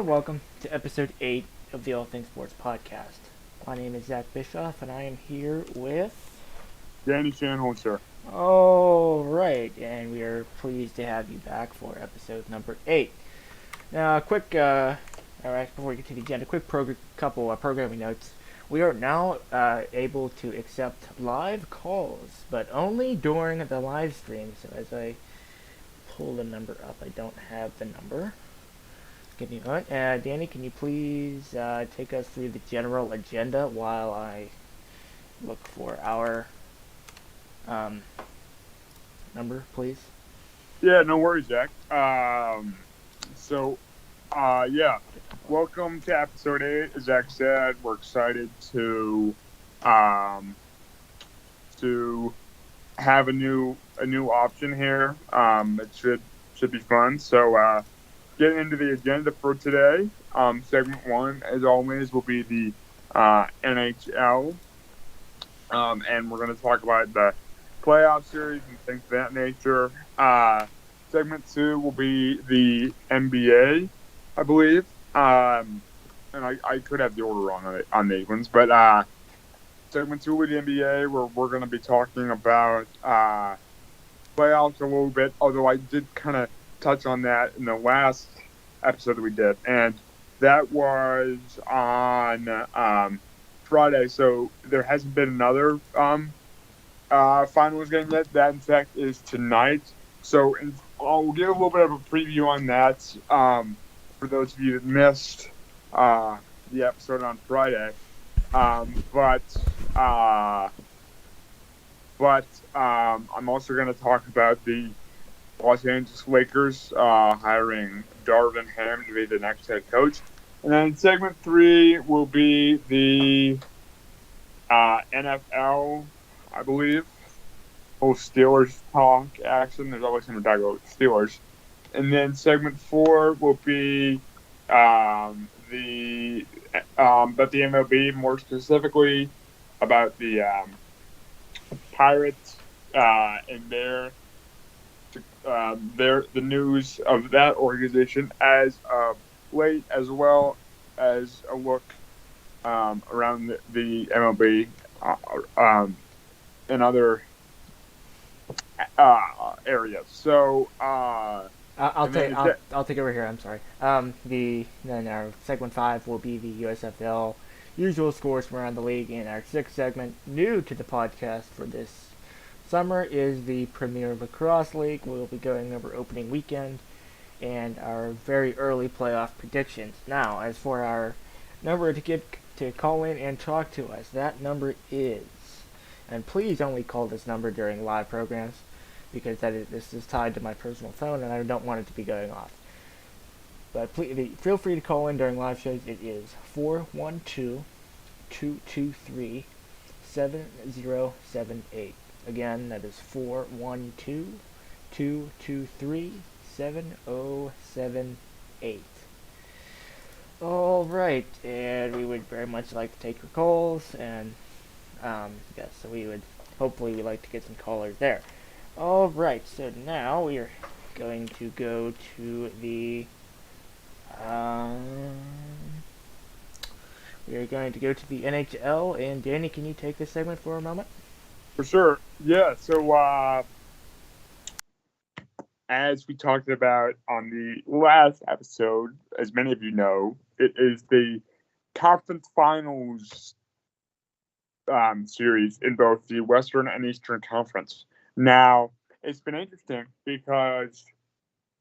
welcome to episode 8 of the All Things Sports Podcast. My name is Zach Bischoff, and I am here with... Danny Shanholzer. Alright, and we are pleased to have you back for episode number 8. Now, alright, before we get to the agenda, couple programming notes. We are now able to accept live calls, but only during the live stream. So as I pull the number up, I don't have the number. Give me a moment. Danny, can you please take us through the general agenda while I look for our number, please? Yeah, no worries, Zach. Welcome to episode 8. As Zach said, we're excited to have a new option here. It should be fun. So getting into the agenda for today, segment 1, as always, will be the NHL, and we're going to talk about the playoff series and things of that nature. Segment 2 will be the NBA, I believe, and I could have the order wrong on these ones, but segment 2 will be the NBA, where we're going to be talking about playoffs a little bit, although I did kind of touch on that in the last episode that we did, and that was on Friday, so there hasn't been another finals game yet. That, in fact, is tonight. So I'll give a little bit of a preview on that for those of you that missed the episode on Friday. But I'm also going to talk about the Los Angeles Lakers hiring Darvin Ham to be the next head coach. And then segment 3 will be the NFL, I believe. Steelers talk action. There's always something to talk about Steelers. And then segment 4 will be about the MLB, more specifically about the Pirates and the news of that organization as of late, as well as a look around the MLB and other areas. So I'll take over here. I'm sorry. Then our segment 5 will be the USFL usual scores from around the league, and our 6th segment, new to the podcast for this summer, is the Premier Lacrosse League. We'll be going over opening weekend and our very early playoff predictions. Now, as for our number to call in and talk to us, that number is, and please only call this number during live programs, because this is tied to my personal phone and I don't want it to be going off. But please feel free to call in during live shows. It is 412-223-7078. Again, that is 412-223-7078. All right, and we would very much like to take your calls, and so we'd like to get some callers there. All right, so now we are going to go to the NHL, and Danny, can you take this segment for a moment? For sure. Yeah. So as we talked about on the last episode, as many of you know, it is the conference finals series in both the Western and Eastern Conference. Now, it's been interesting because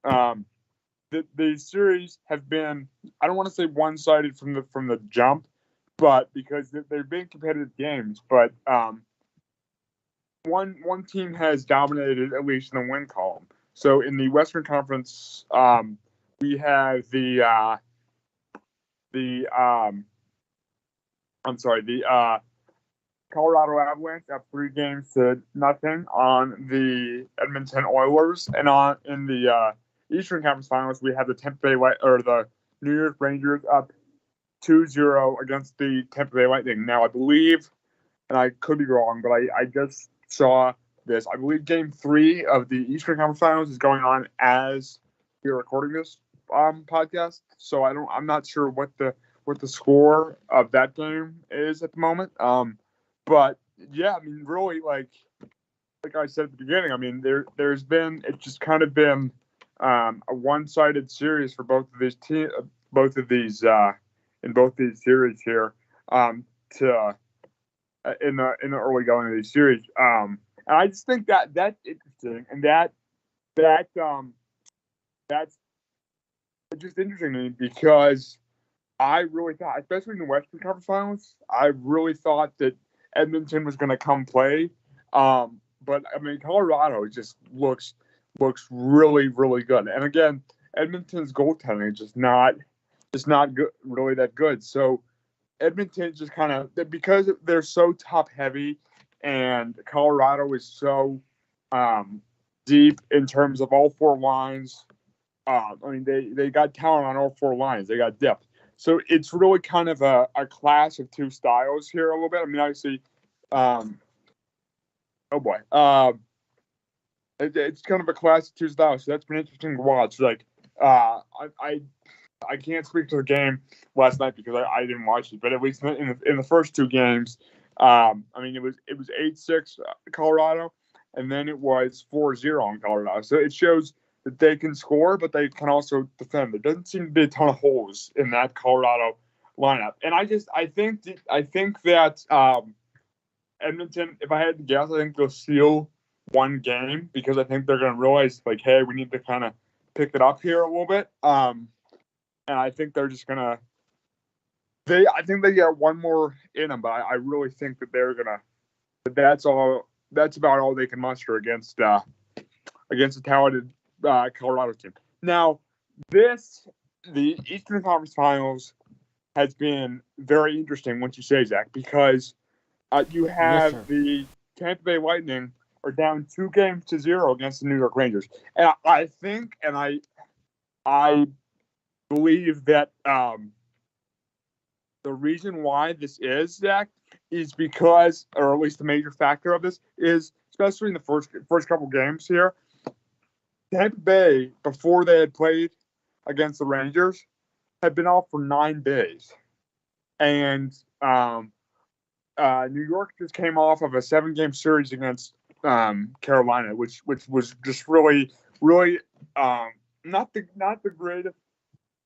the series have been, I don't want to say one-sided from the jump, but because they've been competitive games, but one team has dominated, at least in the win column. So in the Western Conference, we have the Colorado Avalanche up 3-0 on the Edmonton Oilers, and in the Eastern Conference Finals, we have the New York Rangers up 2-0 against the Tampa Bay Lightning. Now, I believe, and I could be wrong, but I just saw this. I believe Game 3 of the Eastern Conference Finals is going on as we are recording this. podcast, so I'm not sure what the score of that game is at the moment. But yeah, I mean, really, like I said at the beginning, I mean, it's just kind of been a one-sided series for both of these in both these series here, to in the early going of these series. And I just think that that's interesting, and that's just interesting to me because I really thought, especially in the Western Conference Finals, I really thought that Edmonton was going to come play. But I mean, Colorado just looks really, really good. And again, Edmonton's goaltending is just not good, really that good. So Edmonton just kind of, because they're so top heavy, and Colorado is so deep in terms of all four lines. I mean, they got talent on all four lines. They got depth. So it's really kind of a clash of two styles here a little bit. I mean, obviously, oh boy, it's kind of a clash of two styles. So that's been interesting to watch. Like, I can't speak to the game last night because I didn't watch it, but at least in the first two games, I mean, it was 8-6 Colorado, and then it was 4-0 in Colorado. So it shows that they can score, but they can also defend. There doesn't seem to be a ton of holes in that Colorado lineup, and I think that Edmonton, if I had to guess, I think they'll steal one game because I think they're going to realize, like, hey, we need to kind of pick it up here a little bit. And I think they're just gonna. I think they get one more in them, but I really think that they're gonna. That's all. That's about all they can muster against a talented Colorado team. Now, the Eastern Conference Finals has been very interesting. Once you say, Zach, because you have the Tampa Bay Lightning are down 2-0 against the New York Rangers, and I think, and I believe that the reason why this is, Zach, is because, or at least the major factor of this is, especially in the first couple games here, Tampa Bay, before they had played against the Rangers, had been off for 9 days, and New York just came off of a 7-game series against Carolina, which was just really, really not the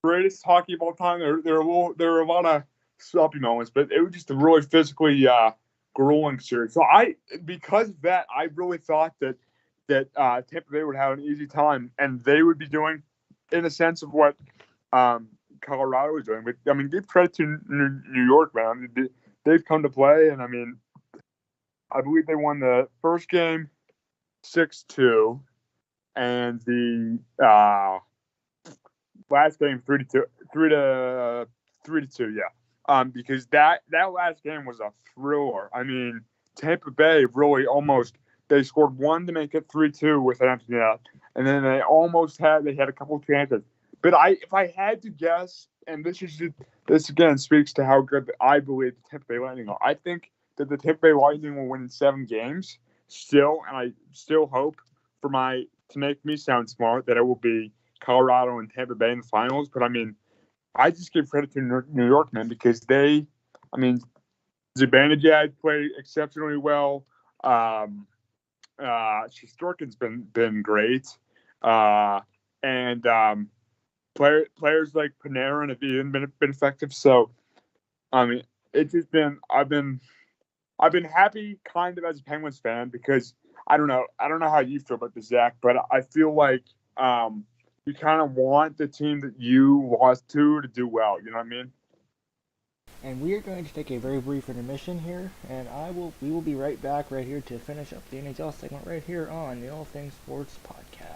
greatest hockey of all time. There were a lot of sloppy moments, but it was just a really physically grueling series. So because of that, I really thought that Tampa Bay would have an easy time, and they would be doing, in a sense, of what Colorado was doing. But I mean, give credit to New York, man. I mean, they've come to play, and I mean, I believe they won the first game 6-2, and the last game 3-2, yeah. Because that last game was a thriller. I mean, Tampa Bay really they scored one to make it 3-2 with an empty net, and then they had a couple chances. But if I had to guess, and this again speaks to how good I believe the Tampa Bay Lightning are. I think that the Tampa Bay Lightning will win in 7 games still, and I still hope to make me sound smart that it will be Colorado and Tampa Bay in the finals. But I mean, I just give credit to New York, man, because Zibanejad played exceptionally well. Shesterkin's been great, and players like Panarin have even been effective. So, I mean, it's just been I've been happy kind of as a Penguins fan because I don't know how you feel about this, Zach, but I feel like you kind of want the team that you lost to do well. You know what I mean? And we are going to take a very brief intermission here, and we will be right back right here to finish up the NHL segment right here on the All Things Sports Podcast.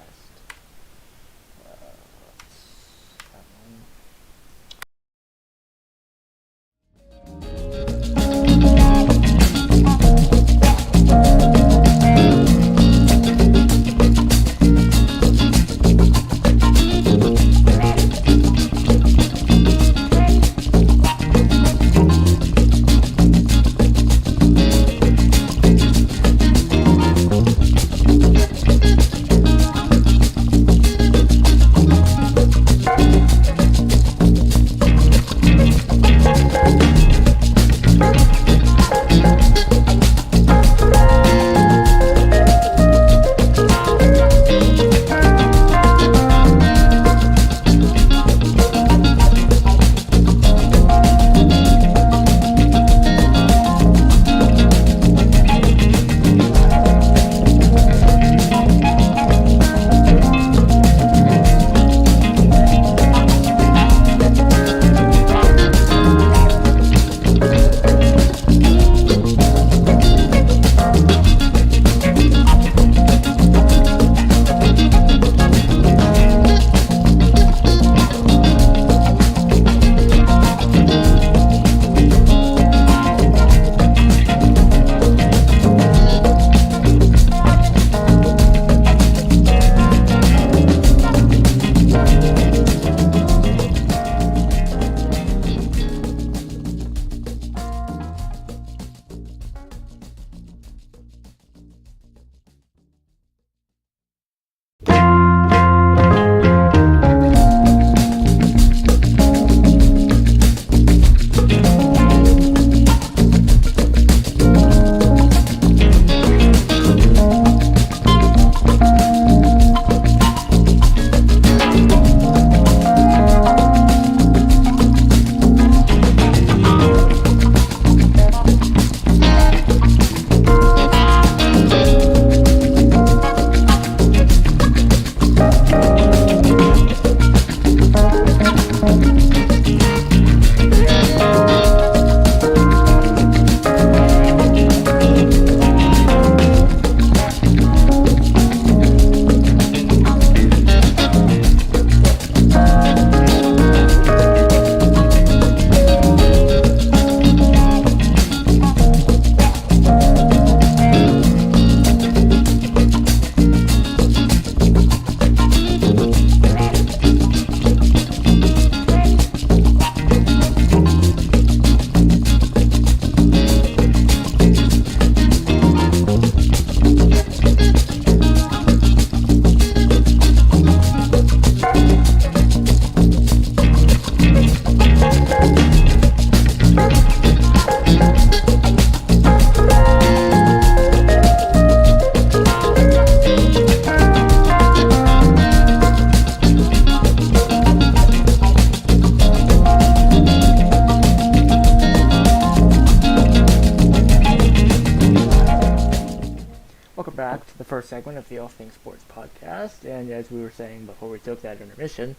Back to the first segment of the All Things Sports podcast, and as we were saying before we took that intermission,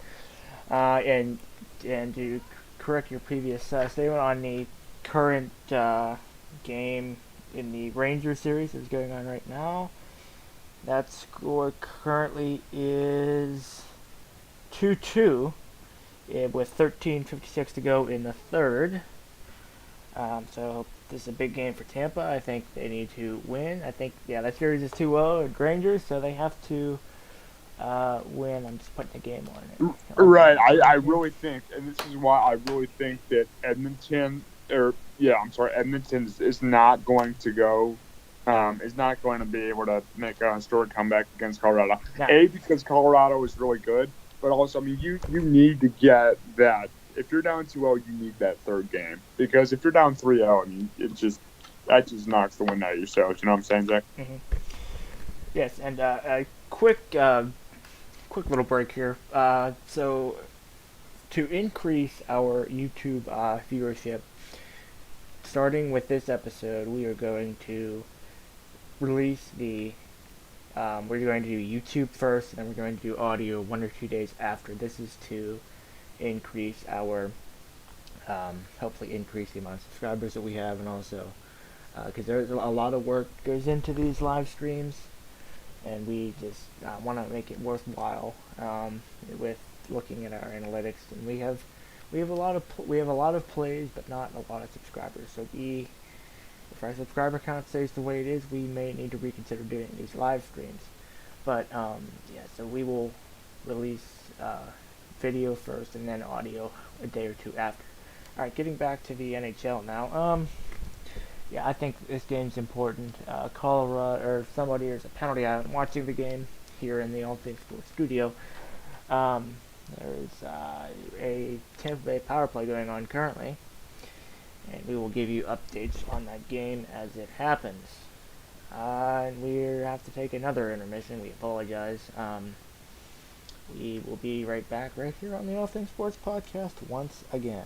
and to correct your previous statement on the current game in the Rangers series that's going on right now, that score currently is 2-2 with 13:56 to go in the third. So this is a big game for Tampa. I think they need to win. I think, that series is 2-0 at Rangers, so they have to win. I'm just putting a game on it. Right. I really think, and this is why I really think that Edmonton is not going to go, is not going to be able to make a historic comeback against Colorado. No. Because Colorado is really good, but also, I mean, you need to get that. If you're down 2-0, you need that third game. Because if you're down 3-0, I mean, that just knocks the wind out of your sails. You know what I'm saying, Zach? Mm-hmm. Yes, and a quick little break here. So, to increase our YouTube viewership, starting with this episode, we are going to release we're going to do YouTube first, and then we're going to do audio 1 or 2 days after. This is to increase our hopefully increase the amount of subscribers that we have, and also because there's a lot of work goes into these live streams, and we just want to make it worthwhile with looking at our analytics. And we have a lot of plays, but not a lot of subscribers. So if our subscriber count stays the way it is, we may need to reconsider doing these live streams. But so we will release video first and then audio a day or two after. Alright, getting back to the NHL now. I think this game's important. Colorado, or somebody, there's a penalty. I'm watching the game here in the All Things Sports studio. There's a Tampa Bay power play going on currently, and we will give you updates on that game as it happens. And we have to take another intermission. We apologize. We will be right back right here on the All Things Sports podcast once again.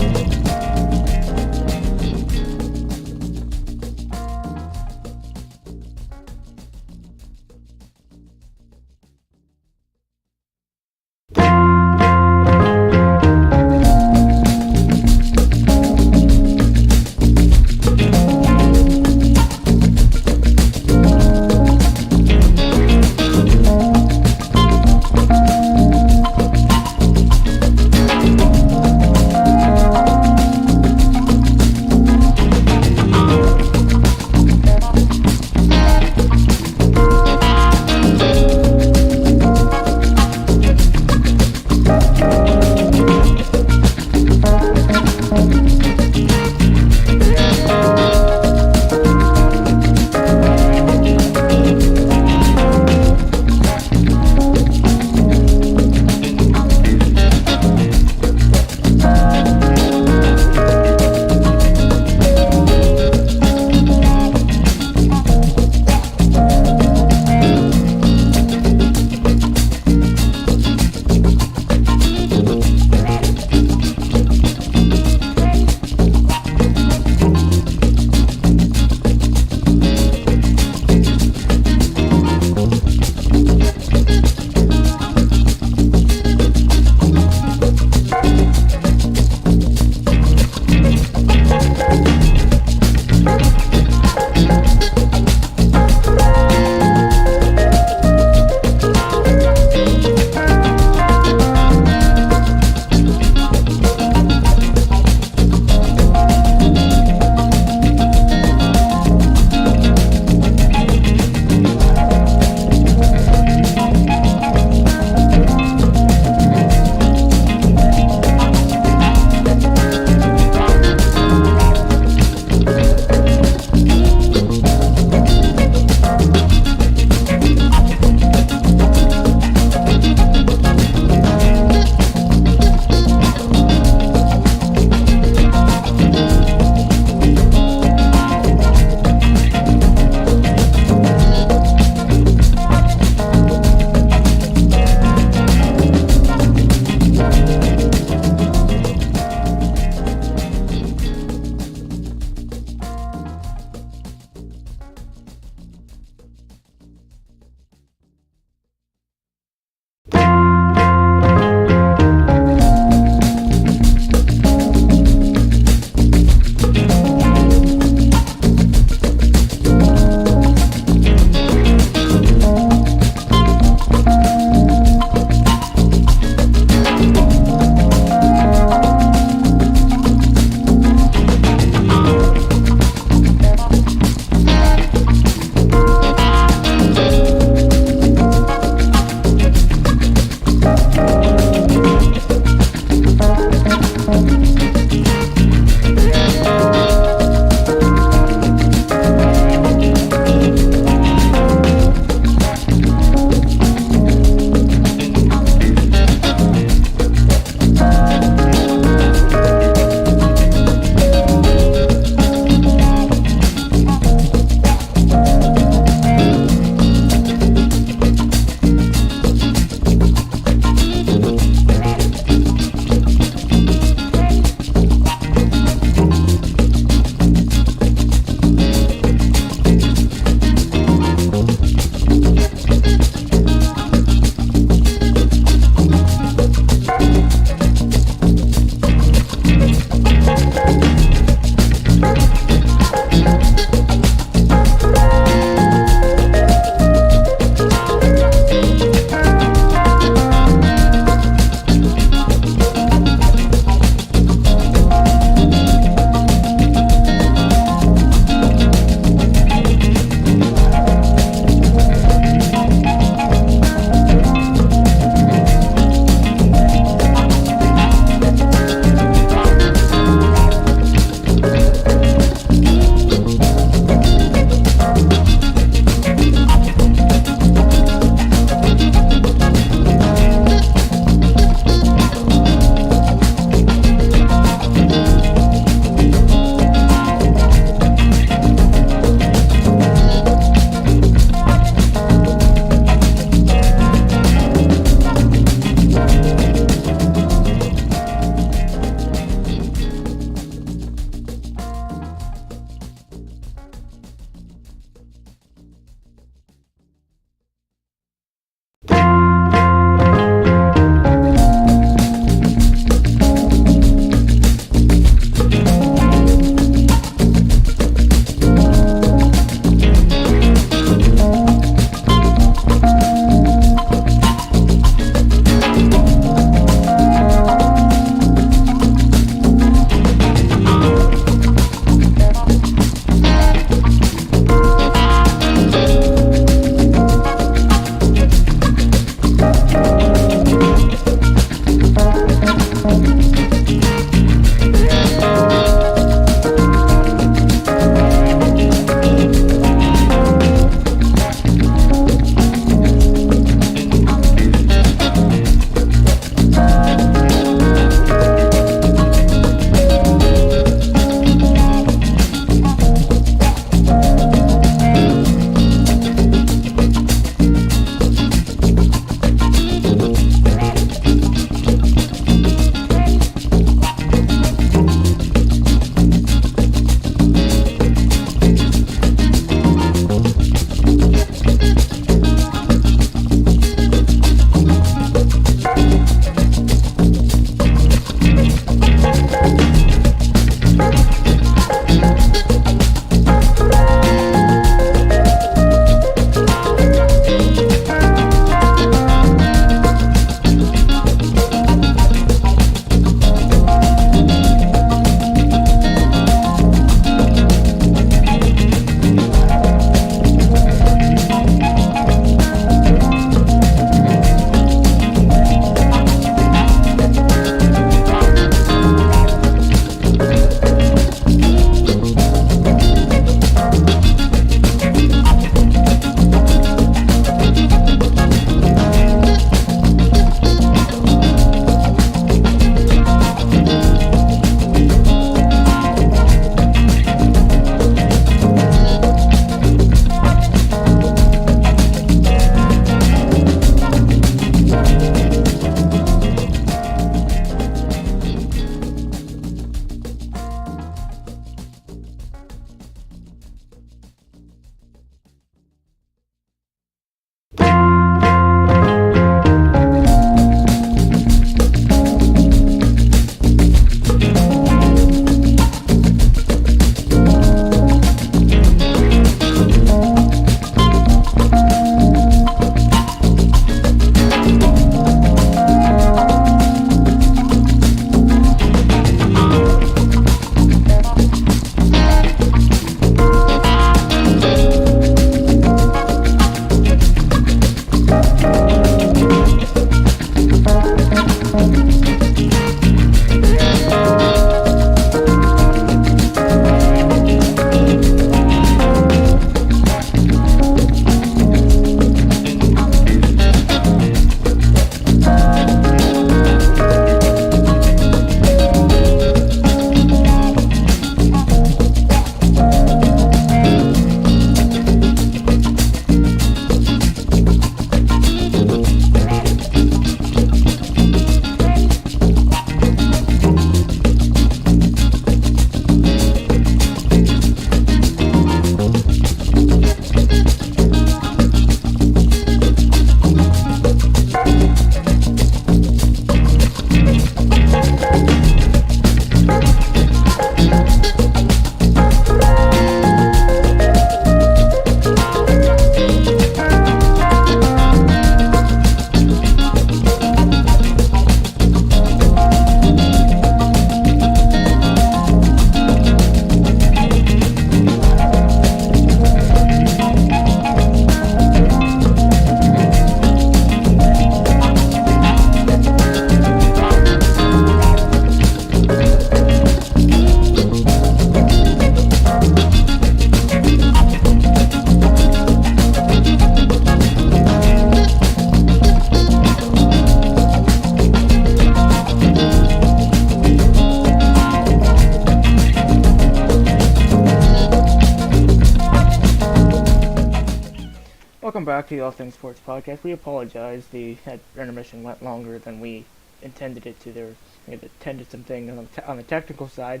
welcome back to the All Things Sports Podcast. We apologize. That intermission went longer than we intended it to. We had attended some things on the technical side.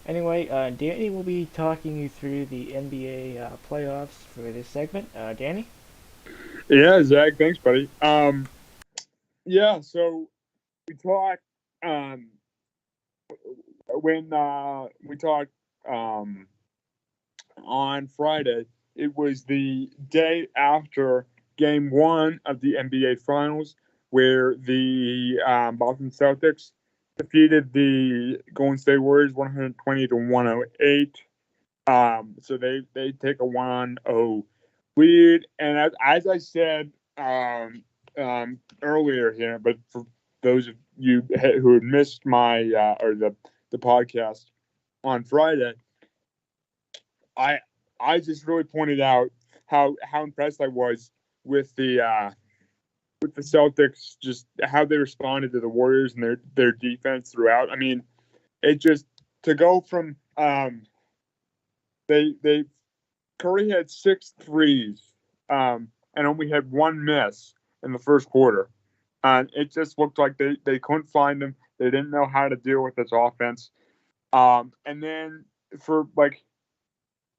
Anyway, Danny will be talking you through the NBA playoffs for this segment. Danny? Yeah, Zach, thanks, buddy. So we talked when we talked on Friday. It was the day after Game 1 of the NBA Finals, where the Boston Celtics defeated the Golden State Warriors 120-108. So they take a 1-0 lead, and as I said earlier here, but for those of you who had missed my or the podcast on Friday, I just really pointed out how impressed I was with the Celtics, just how they responded to the Warriors and their defense throughout. I mean, it just to go from they Curry had 6 threes and only had 1 miss in the first quarter. And it just looked like they couldn't find him. They didn't know how to deal with this offense. And then for like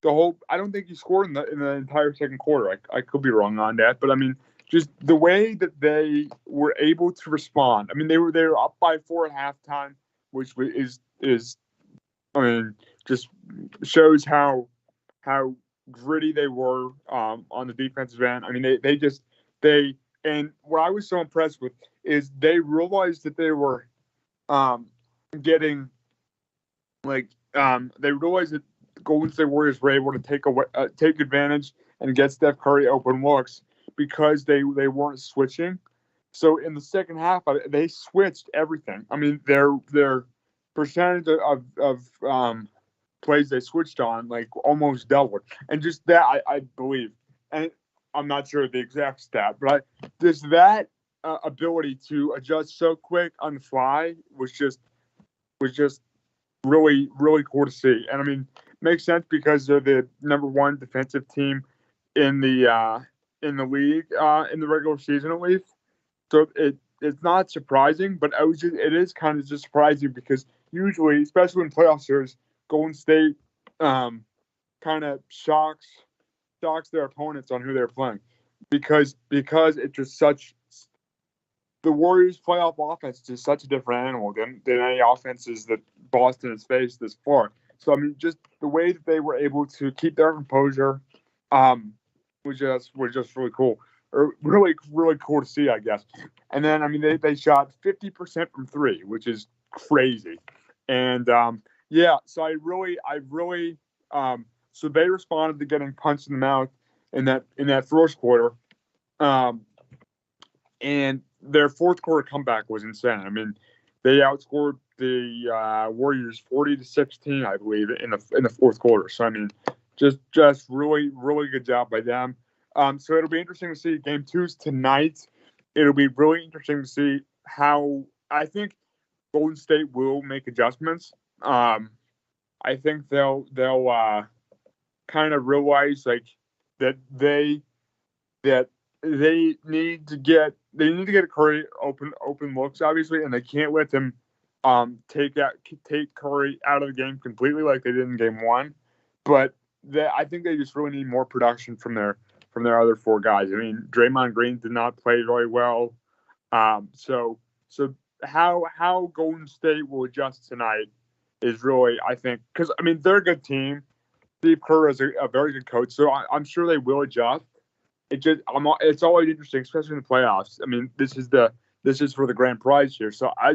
the whole, I don't think he scored in the entire second quarter. I could be wrong on that, but I mean, just the way that they were able to respond. I mean, they were up by 4 at halftime, which is I mean, just shows how gritty they were on the defensive end. I mean, they and what I was so impressed with is they realized that they were getting they realized that the Golden State Warriors were able to take advantage and get Steph Curry open looks because they weren't switching. So in the second half, they switched everything. I mean, their percentage of plays they switched on like almost doubled, and just that I believe, and I'm not sure the exact stat, but just that ability to adjust so quick on the fly was just really cool to see. And I mean, makes sense because they're the number 1 defensive team in the league in the regular season at least. So it's not surprising, but it is kind of just surprising because usually, especially in playoff series, Golden State kind of shocks their opponents on who they're playing because it's just such the Warriors' playoff offense is just such a different animal than any offenses that Boston has faced this far. So I mean, just the way that they were able to keep their composure was just really cool. Or really cool to see, I guess. And then I mean they shot 50% from 3, which is crazy. And so I really so they responded to getting punched in the mouth in that first quarter. And their fourth quarter comeback was insane. I mean, they outscored the Warriors 40-16, I believe, in the fourth quarter. So I mean, just really good job by them. So it'll be interesting to see Game 2's tonight. It'll be really interesting to see how I think Golden State will make adjustments. I think they'll kind of realize like that they need to get Curry open looks, obviously, and they can't let them take Curry out of the game completely like they did in Game 1. But I think they just really need more production from their other 4 guys. I mean, Draymond Green did not play very well. So how Golden State will adjust tonight is really, I think, because I mean they're a good team. Steve Kerr is a very good coach, so I'm sure they will adjust. It's always interesting, especially in the playoffs. I mean, this is for the grand prize here, so I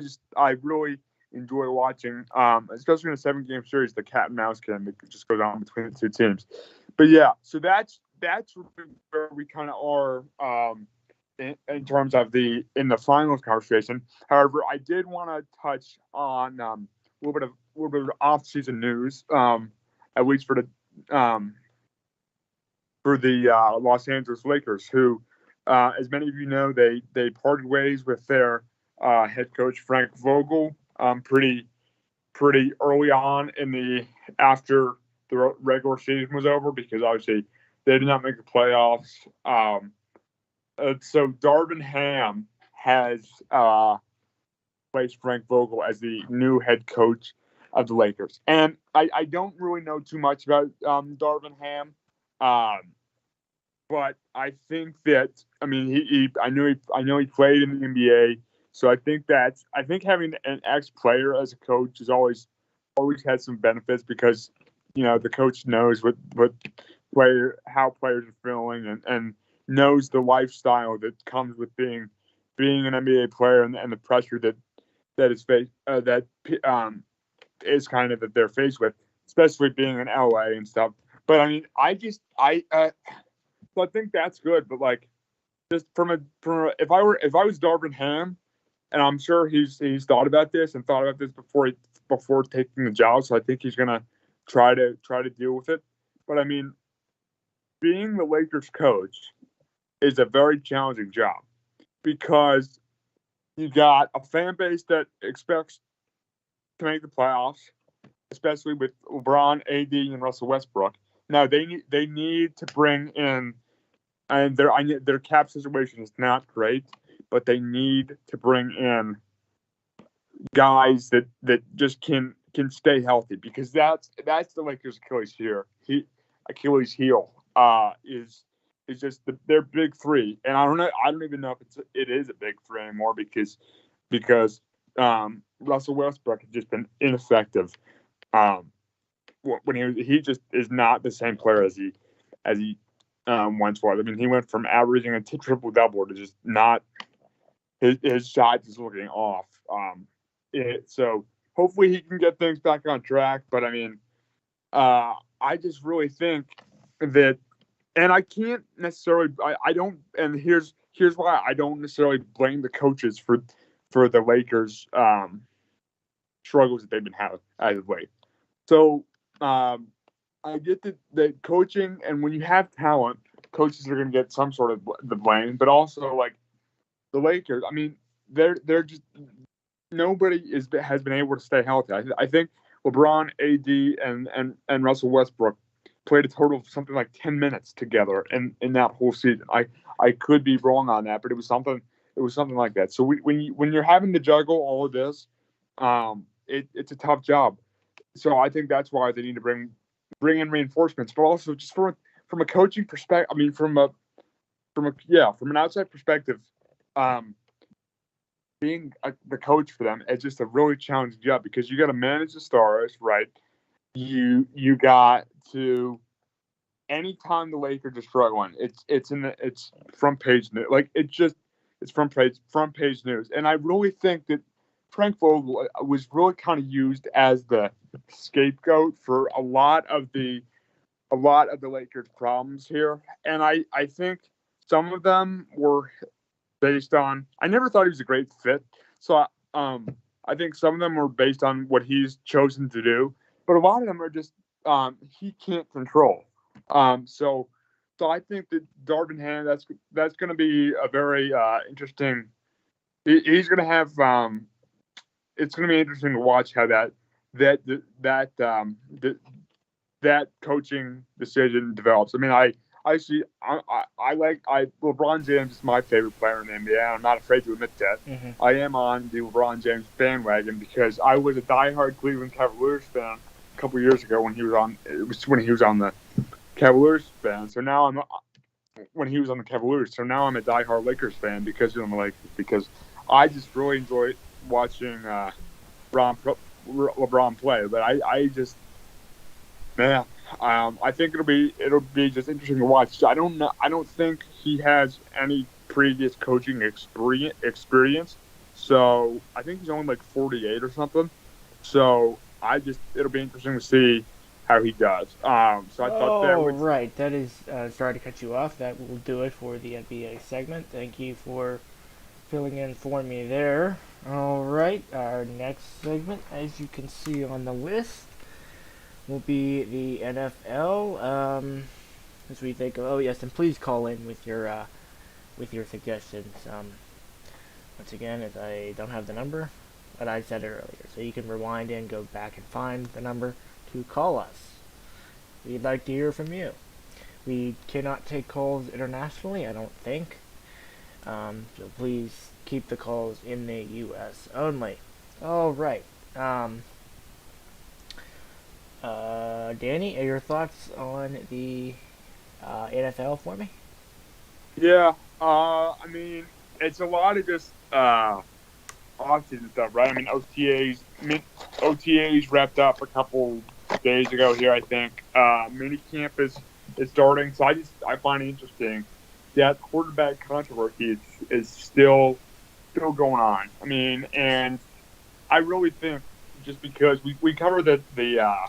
really enjoy watching, especially in a 7-game series, the cat and mouse game that just goes on between the 2 teams. But yeah, so that's where we kind of are in terms of in the finals conversation. However, I did want to touch on a little bit of off-season news, at least for the Los Angeles Lakers, who, as many of you know, they parted ways with their head coach Frank Vogel pretty early on after the regular season was over, because obviously They did not make the playoffs. So Darvin Ham has placed Frank Vogel as the new head coach of the Lakers. And I don't really know too much about Darvin Ham, um, but I think that I know he played in the NBA, so I think having an ex player as a coach is always has some benefits because the coach knows what how players are feeling and knows the lifestyle that comes with being an NBA player and the pressure that is is kind of that they're faced with, especially being in LA and stuff. But I mean, so I think that's good. But like, just if I was Darvin Ham, and I'm sure he's thought about this and thought about this before taking the job. So I think he's gonna try to deal with it. But I mean, being the Lakers coach is a very challenging job because you got a fan base that expects to make the playoffs, especially with LeBron, AD, and Russell Westbrook. Now they need to bring in, and their cap situation is not great, but they need to bring in guys that just can stay healthy because that's the Lakers' Achilles heel is just their big three, and I don't even know if it is a big three anymore because Russell Westbrook has just been ineffective. When he just is not the same player as he once was. I mean, he went from averaging a triple double to just not his shot is looking off. So hopefully he can get things back on track. But I mean, I just really think that, and I can't necessarily. I don't. And here's why I don't necessarily blame the coaches for the Lakers' struggles that they've been having as of late. So I get that coaching, and when you have talent, coaches are going to get some sort of the blame. But also, like the Lakers, I mean, they're just nobody has been able to stay healthy. I think LeBron, AD, and Russell Westbrook played a total of something like 10 minutes together in that whole season. I could be wrong on that, but it was something like that. So when you're having to juggle all of this, it's a tough job. So I think that's why they need to bring in reinforcements, but also just from a coaching perspective. I mean, from an outside perspective, being the coach for them is just a really challenging job because you got to manage the stars, right? You got to, anytime the Lakers are struggling, it's front page news. Like it's front page news, and I really think that Frank Vogel was really kind of used as the scapegoat for a lot of the Lakers' problems here, and I think some of them were based on. I never thought he was a great fit, so I think some of them were based on what he's chosen to do, but a lot of them are just he can't control. So I think that Darvin Ham, that's going to be a very interesting. He's going to have. It's going to be interesting to watch how that coaching decision develops. I mean, LeBron James is my favorite player in the NBA. I'm not afraid to admit that. Mm-hmm. I am on the LeBron James bandwagon because I was a diehard Cleveland Cavaliers fan a couple years ago when he was on the Cavaliers fan. So now when he was on the Cavaliers. So now I'm a diehard Lakers fan because of the Lakers. Because I just really enjoy watching LeBron play. But I just, man, I think it'll be just interesting to watch. I don't know. I don't think he has any previous coaching experience. So I think he's only like 48 or something. So it'll be interesting to see how he does. So I thought that was right. That is. Sorry to cut you off. That will do it for the NBA segment. Thank you for filling in for me there. All right. Our next segment, as you can see on the list, will be the NFL. As we think of, yes, and please call in with your suggestions. Once again, as I don't have the number, but I said it earlier, so you can rewind and go back and find the number to call us. We'd like to hear from you. We cannot take calls internationally, I don't think. So please keep the calls in the U.S. only. All right. Um, Danny, are your thoughts on the NFL for me? Yeah. I mean, it's a lot of just off-season stuff, right? I mean, OTAs wrapped up a couple days ago here. I think mini camp is starting, so I find it interesting that quarterback controversy is still going on. I mean, and I really think just because we cover the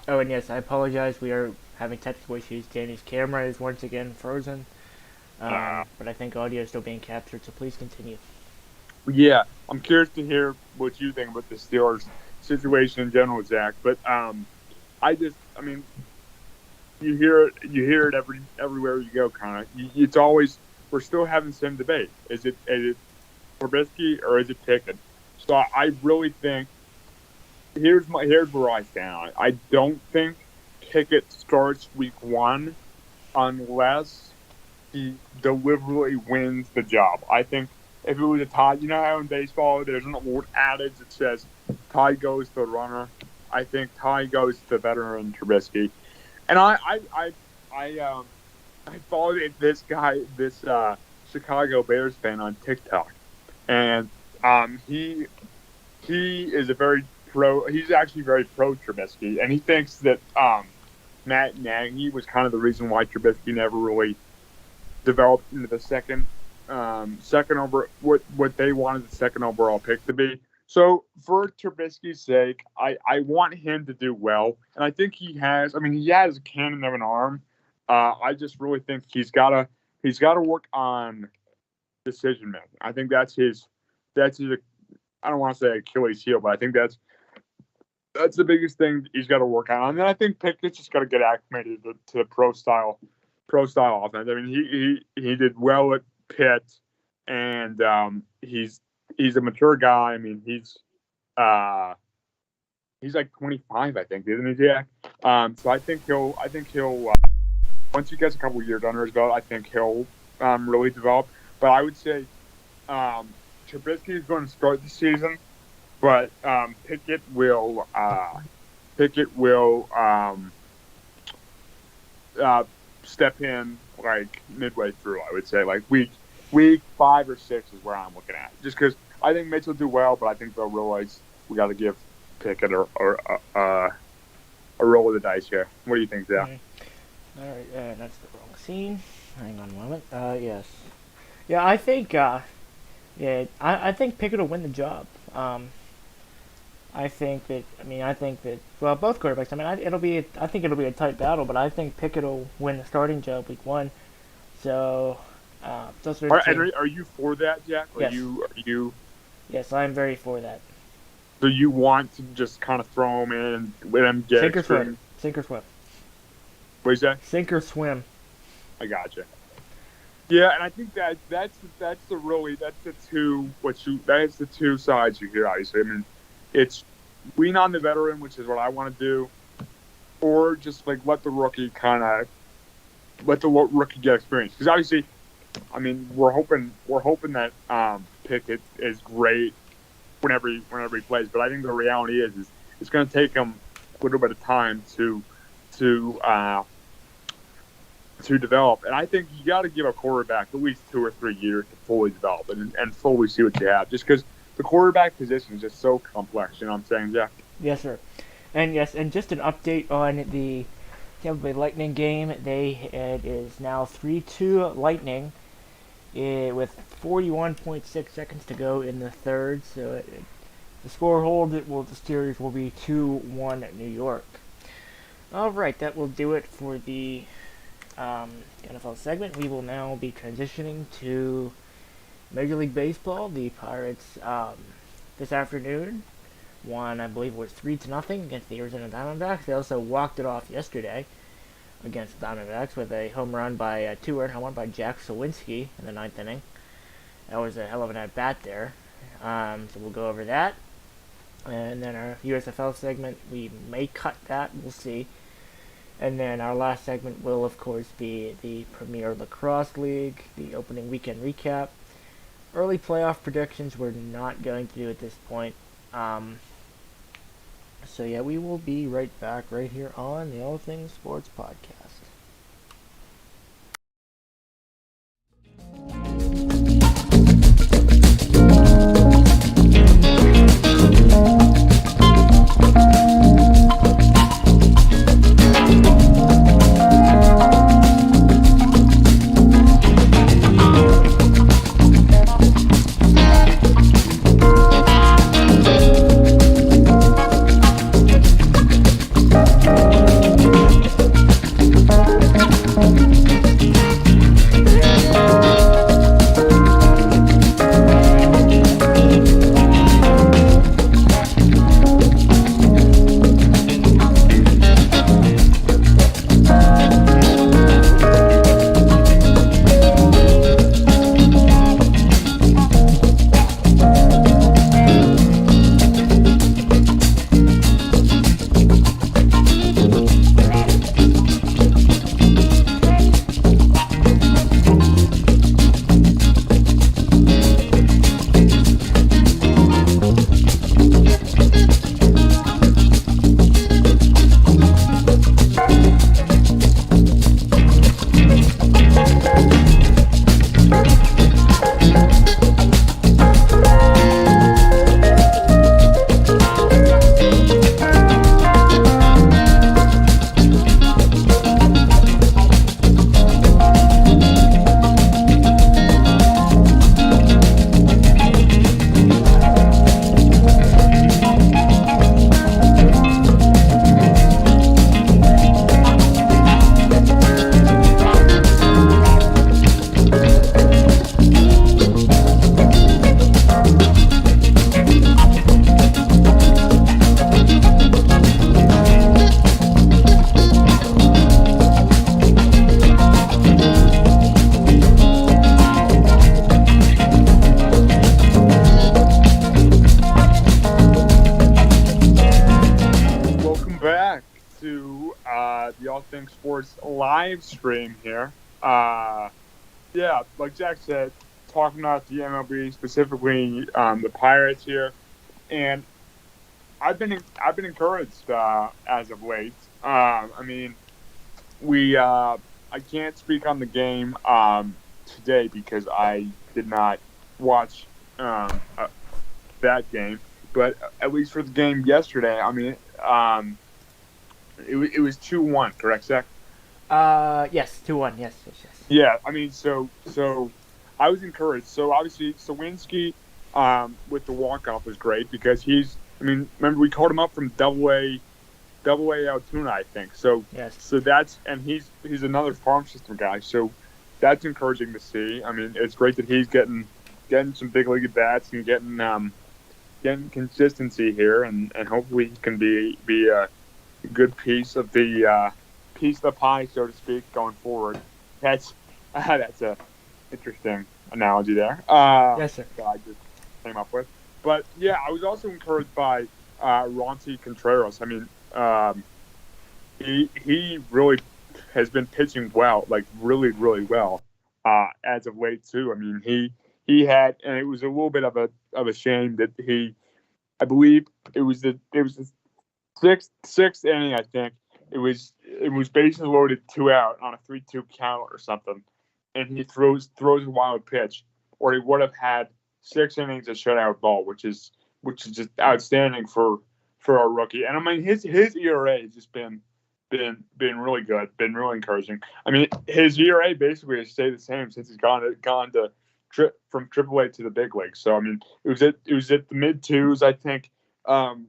Oh, and yes, I apologize. We are having technical issues. Danny's camera is once again frozen, uh, but I think audio is still being captured, so please continue. yeah, I'm curious to hear what you think about the Steelers situation in general, Zach. But I mean, you hear it everywhere you go. Kind of, it's always we're still having the same debate. Is it Trubisky or is it Pickett? So I really think here's where I stand. I don't think Pickett starts week one unless he deliberately wins the job. I think if it was a tie, you know how in baseball there's an old adage that says tie goes to the runner. I think tie goes to the veteran Trubisky. And I followed this guy, this Chicago Bears fan on TikTok, and he is a very pro. He's actually very pro Trubisky, and he thinks that Matt Nagy was kind of the reason why Trubisky never really developed into the second over what they wanted the second overall pick to be. So for Trubisky's sake, I want him to do well, and I think he has. I mean, he has a cannon of an arm. I just really think he's gotta work on decision making. I think that's his. I don't want to say Achilles heel, but I think that's the biggest thing he's got to work on. And then I think Pickett's just got to get acclimated to the pro style offense. I mean, he did well at Pitt, and he's a mature guy. I mean, he's like 25, I think, isn't he, Jack? So I think he'll once he gets a couple of years under his belt, I think he'll really develop. But I would say Trubisky is going to start the season, but Pickett will step in like midway through. I would say like week 5 or 6 is where I'm looking at. Just because I think Mitch will do well, but I think they'll realize we got to give Pickett a roll of the dice here. What do you think, Zach? All right, that's the wrong scene. Hang on a moment. Yes. Yeah, I think. I think Pickett will win the job. I think that. I mean, I think that. Well, both quarterbacks. I mean, I think it'll be a tight battle, but I think Pickett will win the starting job week one. So, those are. Are you for that, Jack? Yes. Are you? Yes, I'm very for that. So you want to just kind of throw him in and let him get sink or swim. Sink or swim. What is that? Sink or swim. I gotcha. Yeah, and I think that's the two sides you hear. Obviously, I mean, it's lean on the veteran, which is what I want to do, or just like let the rookie get experience. Because obviously, I mean, we're hoping that Pickett is great whenever he plays. But I think the reality is it's going to take him a little bit of time to develop. And I think you got to give a quarterback at least 2 or 3 years to fully develop and fully see what you have. Just because the quarterback position is just so complex. You know what I'm saying, Jeff? Yes, sir. And just an update on the Tampa Bay Lightning game. It is now 3-2 Lightning with 41.6 seconds to go in the third. So the score hold, the series will be 2-1 New York. All right, that will do it for the NFL segment. We will now be transitioning to Major League Baseball. The Pirates this afternoon won, I believe it was 3-0 against the Arizona Diamondbacks. They also walked it off yesterday against the Diamondbacks with a home run by a 2-run home run by Jack Sawinski in the ninth inning. That was a hell of an at bat there. So we'll go over that, and then our USFL segment, we may cut that. We'll see. And then our last segment will, of course, be the Premier Lacrosse League, the opening weekend recap. Early playoff predictions we're not going to do at this point. So yeah, we will be right back right here on the All Things Sports Podcast. The All Things Sports live stream here. Yeah, like Jack said, talking about the MLB, specifically the Pirates here, and I've been encouraged as of late. I mean, I can't speak on the game today because I did not watch that game, but at least for the game yesterday, I mean, it was 2-1, correct, Zach? Yes, 2-1. Yes, yes, yes. Yeah, I mean, so I was encouraged. So obviously, Sawinski with the walk off was great because he's. I mean, remember we called him up from Double A Altoona, I think. So Yes. so that's and he's another farm system guy. So that's encouraging to see. I mean, it's great that he's getting some big league at bats and getting consistency here, and hopefully he can be a good piece of the pie, so to speak, going forward. That's a interesting analogy there. Yes, sir. That I just came up with. But yeah, I was also encouraged by Ronci Contreras. I mean, he really has been pitching well, like really really well as of late too. I mean, he had, and it was a little bit of a shame that I believe it was the sixth inning, I think. It was bases loaded, 2 out on a 3-2 count or something, and he throws a wild pitch, or he would have had 6 innings of shutout ball, which is just outstanding for our rookie. And I mean, his ERA has just been really good, been really encouraging. I mean, his ERA basically has stayed the same since he's gone to from AAA to the big leagues. So I mean, it was at the mid twos, I think, in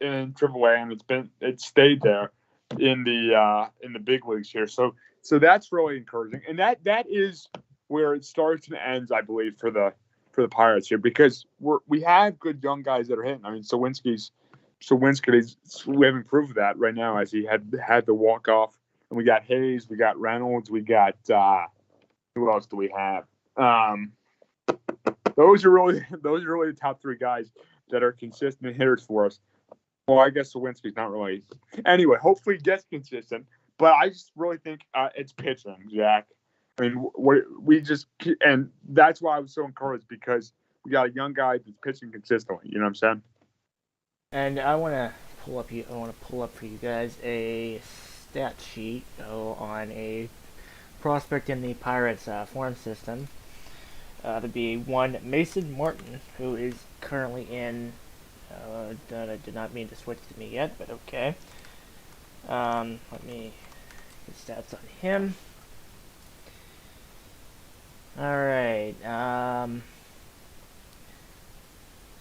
AAA, and it's stayed there in the big leagues here. So that's really encouraging, and that is where it starts and ends, I believe, for the Pirates here, because we have good young guys that are hitting. I mean, we have improved that right now, as he had the walk off, and we got Hayes, we got Reynolds, we got who else do we have? Those are really the top three guys that are consistent hitters for us. Well, I guess the win streak's not really. Anyway, hopefully it gets consistent. But I just really think it's pitching, Jack. I mean, we just and that's why I was so encouraged because we got a young guy that's pitching consistently. You know what I'm saying? And I want to pull up for you guys a stat sheet on a prospect in the Pirates farm system. To be one Mason Martin, who is currently in. I did not mean to switch to me yet, but okay. Let me get stats on him. All right.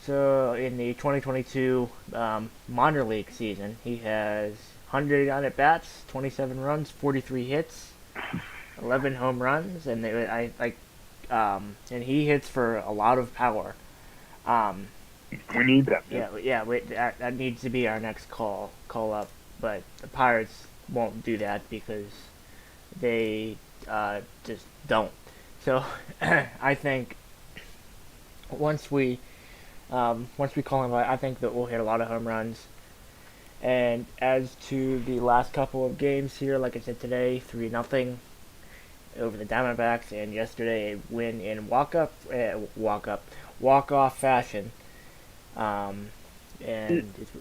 So in the 2022 minor league season, he has 189 at bats, 27 runs, 43 hits, 11 home runs, and and he hits for a lot of power. We need that. Yeah. That needs to be our next call up, but the Pirates won't do that because they just don't. So I think once we call him, I think that we'll hit a lot of home runs. And as to the last couple of games here, like I said today, 3-0 over the Diamondbacks, and yesterday a win in walk-off fashion. And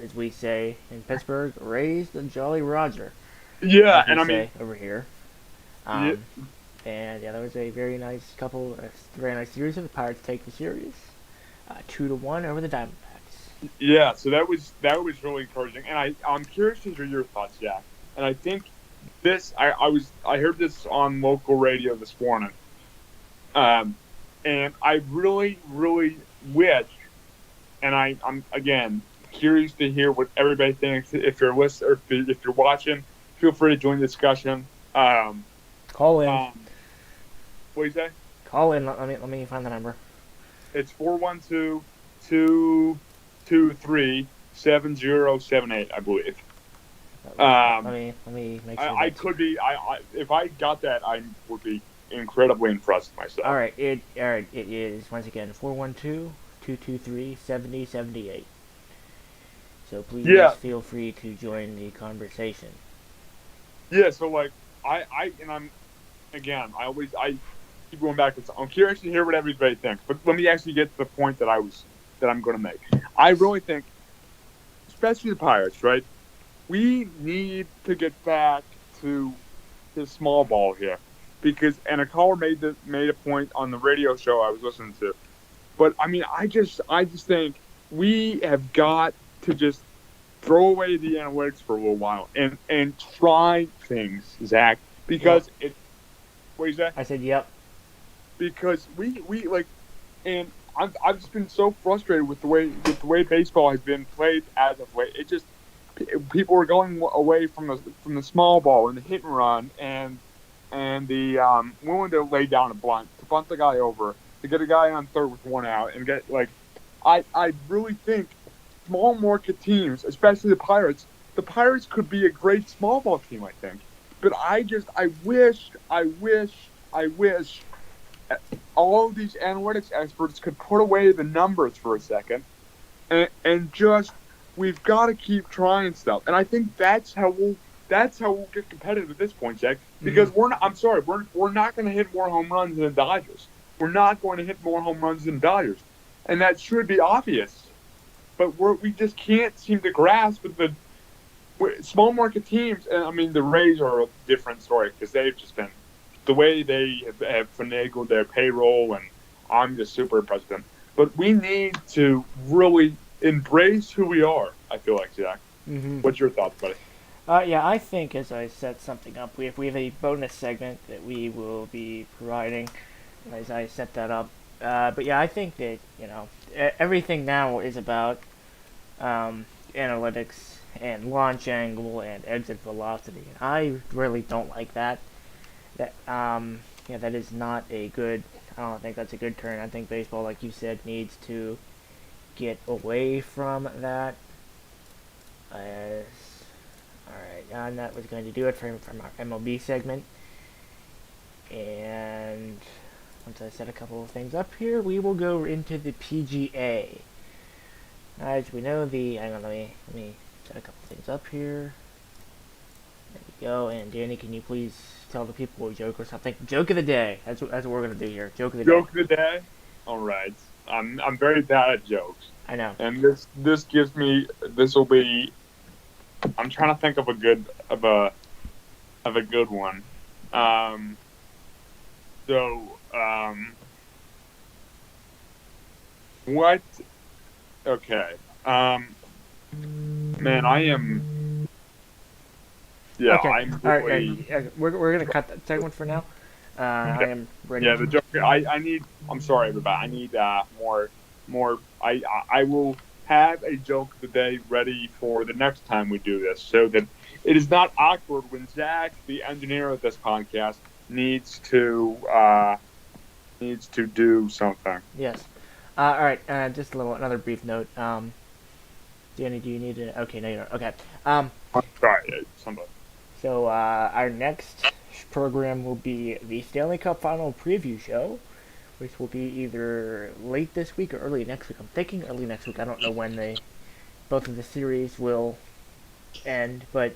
as we say in Pittsburgh, raise the Jolly Roger. Yeah, and I mean over here. Yeah. And yeah, that was a very nice series. Of the Pirates take the series 2-1 over the Diamondbacks. Yeah, so that was really encouraging, and I'm curious to hear your thoughts, Jack. And I think this I heard this on local radio this morning, and I really wish, and I'm again curious to hear what everybody thinks. If you're listening or if you're watching, feel free to join the discussion. Call in. What do you say? Call in. Let me find the number. It's 412-223-7078, I believe. Let me make sure. I could be. If I got that, I would be incredibly impressed with myself. All right. It is once again 412-223-7078. So please feel free to join the conversation. Yeah. So like I keep going back to. I'm curious to hear what everybody thinks, but let me actually get to the point that I'm going to make. I really think, especially the Pirates, right? We need to get back to the small ball here, because a caller made a point on the radio show I was listening to, but I mean I just think we have got to just throw away the analytics for a little while and try things, Zach, because what you say? I said yep. Because we like, and I've just been so frustrated with the way baseball has been played as of late. It just people are going away from the small ball and the hit and run and the willing to lay down a bunt, to bunt the guy over, to get a guy on third with one out, and get like I really think small market teams, especially the Pirates could be a great small ball team, I think. But I wish all of these analytics experts could put away the numbers for a second and just we've got to keep trying stuff. And I think that's how we'll get competitive at this point, Jack. Because we're not going to hit more home runs than the Dodgers. We're not going to hit more home runs than the Dodgers, and that should be obvious. But we just can't seem to grasp with the small market teams. And I mean, the Rays are a different story because they've just been the way they have finagled their payroll, and I'm just super impressed with them. But we need to really embrace who we are, I feel like, Jack. Mm-hmm. What's your thoughts, buddy? Yeah, I think as I set something up, we have a bonus segment that we will be providing as I set that up. But yeah, I think that everything now is about analytics and launch angle and exit velocity. And I really don't like that. That is not a good. I don't think that's a good turn. I think baseball, like you said, needs to get away from that. Alright, and that was going to do it from our MLB segment. And once I set a couple of things up here, we will go into the PGA. As we know, let me set a couple things up here. There we go. And Danny, can you please tell the people a joke or something? Joke of the day. That's what we're gonna do here. Joke of the day. Joke of the day. All right. I'm very bad at jokes, I know. and this gives me this will be. I'm trying to think of a good one. So what? Okay. Man, I am. Yeah, Okay. I'm All right. really. We're gonna cut that segment for now. I am ready. Yeah, the joke. I need. I'm sorry, everybody. I need more. I will have a joke of the day ready for the next time we do this, so that it is not awkward when Zach, the engineer of this podcast, needs to do something. Yes. All right. Just another brief note. Danny, do you need to? Okay, no, you don't. Okay. I'm sorry, somebody. So our next program will be the Stanley Cup Final Preview Show, which will be either late this week or early next week. I'm thinking early next week. I don't know when both of the series will end, but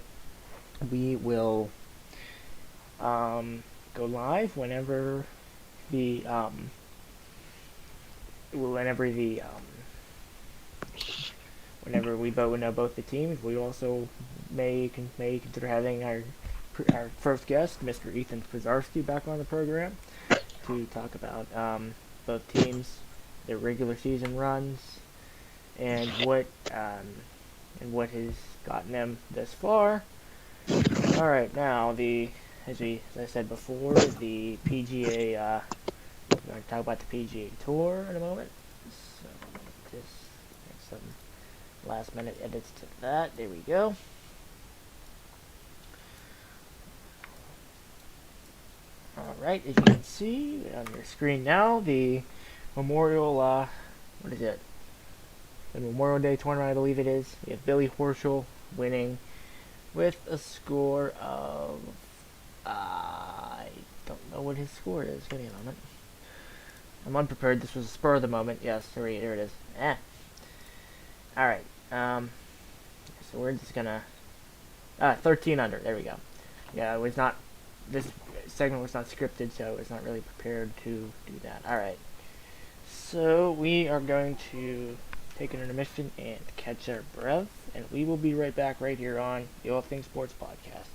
we will go live whenever the whenever we know both the teams. We also may consider having our first guest, Mr. Ethan Pizarski, back on the program to talk about both teams, their regular season runs, and what has gotten them this far. All right, now as I said before, the PGA. We're going to talk about the PGA Tour in a moment. So just make some last minute edits to that. There we go. Alright, as you can see on your screen now, the Memorial, what is it? The Memorial Day tournament, I believe it is. We have Billy Horschel winning with a score of, I don't know what his score is. Give me a moment. I'm unprepared. This was a spur of the moment. Yes, there it is. Alright, so we're just gonna, 13 under, there we go. Yeah, it was not, this segment was not scripted, so I was not really prepared to do that. Alright, so we are going to take an intermission and catch our breath, and we will be right back right here on the All Things Sports Podcast.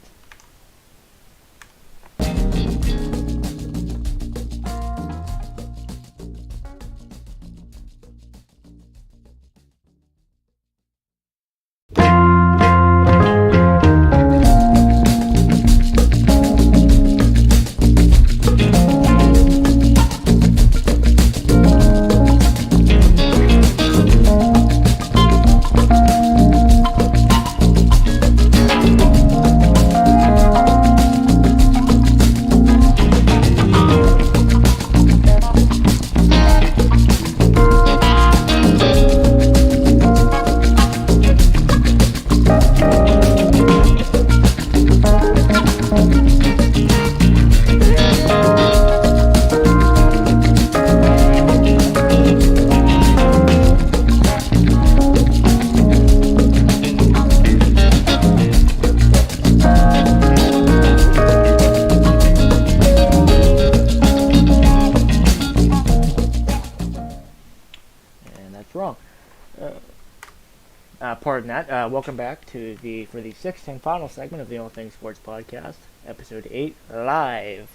Pardon that. Welcome back to for the sixth and final segment of the All Things Sports Podcast, episode 8, live.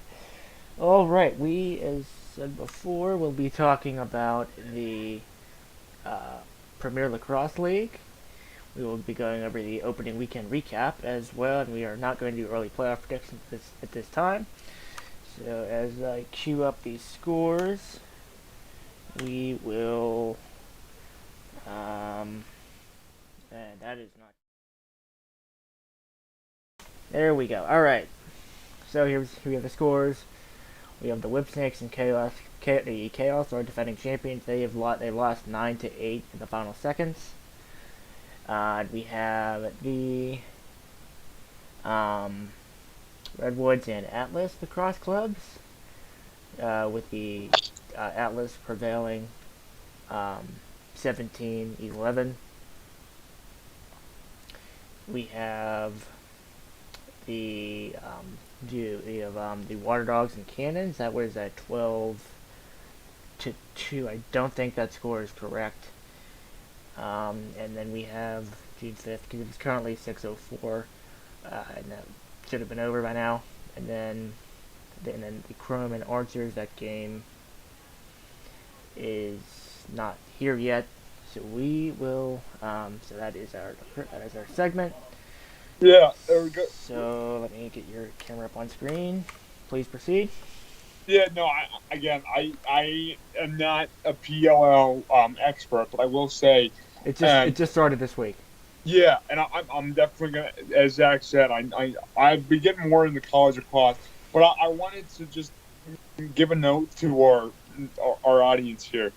All right, we, as said before, will be talking about the Premier Lacrosse League. We will be going over the opening weekend recap as well, and we are not going to do early playoff predictions at this time. So as I queue up these scores, we will. And that is not. There we go. All right. So here we have the scores. We have the Whipsnakes and the Chaos are defending champions. They lost 9-8 in the final seconds. We have the Redwoods and Atlas lacrosse clubs, with the Atlas prevailing 17-11. we have the Water Dogs and Cannons. That was at 12-2. I don't think that score is correct. And then we have June 5th, because it's currently 6:04, and that should have been over by now. And then the Chrome and Archers, that game is not here yet. So we will. So that is our segment. Yeah, there we go. So let me get your camera up on screen. Please proceed. Yeah, no. I am not a PLL expert, but I will say It just started this week. yeah, and I'm definitely gonna, as Zach said, I've been getting more into college lacrosse, but I wanted to just give a note to our audience here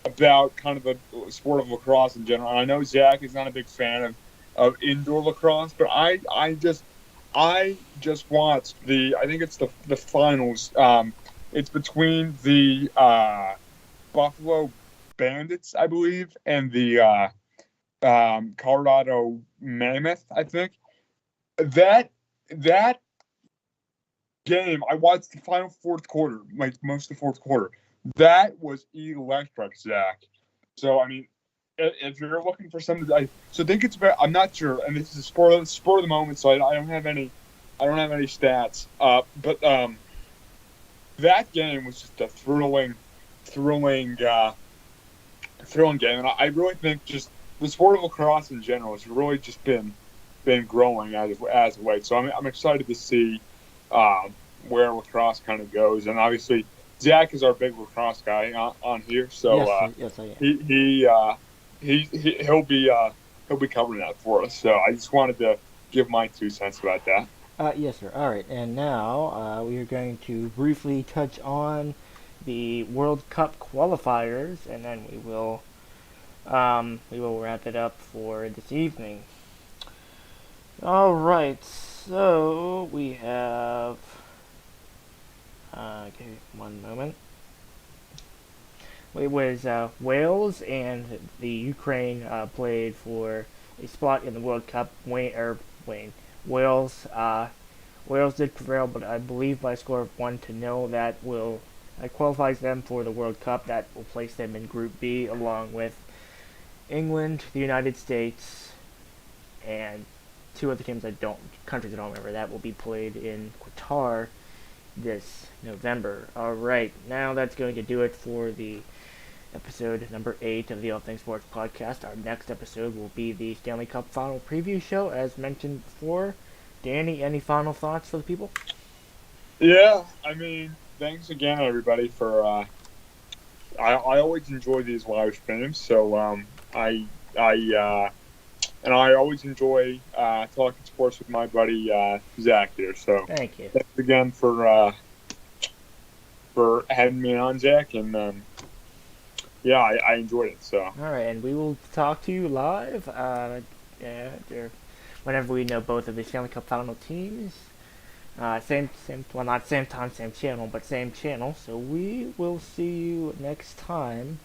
about kind of the sport of lacrosse in general. And I know Zach is not a big fan of indoor lacrosse, but I just watched I think it's the finals. It's between the Buffalo Bandits, I believe, and the Colorado Mammoth, I think. That game, I watched the final fourth quarter, like most of the fourth quarter. That was electric, Zach. So I mean, if you're looking for something, so think it's about. I'm not sure, and this is a sport of the moment, so I don't have any stats. But that game was just a thrilling game, and I really think just the sport of lacrosse in general has really just been growing as of late. So I'm excited to see where lacrosse kind of goes, and obviously Zach is our big lacrosse guy on here, so yes, I am. he'll be covering that for us. So I just wanted to give my 2 cents about that. Yes, sir. All right, and now we are going to briefly touch on the World Cup qualifiers, and then we will wrap it up for this evening. All right, so we have. Okay, one moment. It was Wales and the Ukraine played for a spot in the World Cup. Wales Wales did prevail, but I believe by a score of 1-0. That qualifies them for the World Cup. That will place them in Group B along with England, the United States, and two other countries I don't remember. That will be played in Qatar this November. All right, now that's going to do it for the episode number 8 of the All Things Sports podcast. Our next episode will be the Stanley Cup final preview show, as mentioned before. Danny, any final thoughts for the people? Yeah, I mean, thanks again, everybody, for. I always enjoy these live streams, so and I always enjoy talking sports with my buddy Zach here. So thank you. Thanks again for having me on, Zach, and yeah, I enjoyed it. So all right, and we will talk to you live. Whenever we know both of the Stanley Cup final teams. Same, well, not same time, same channel, but same channel. So we will see you next time,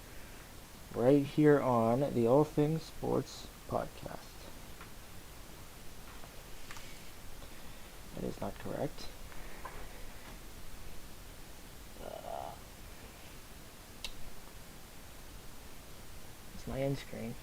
right here on the All Things Sports podcast. That is not correct. It's my end screen.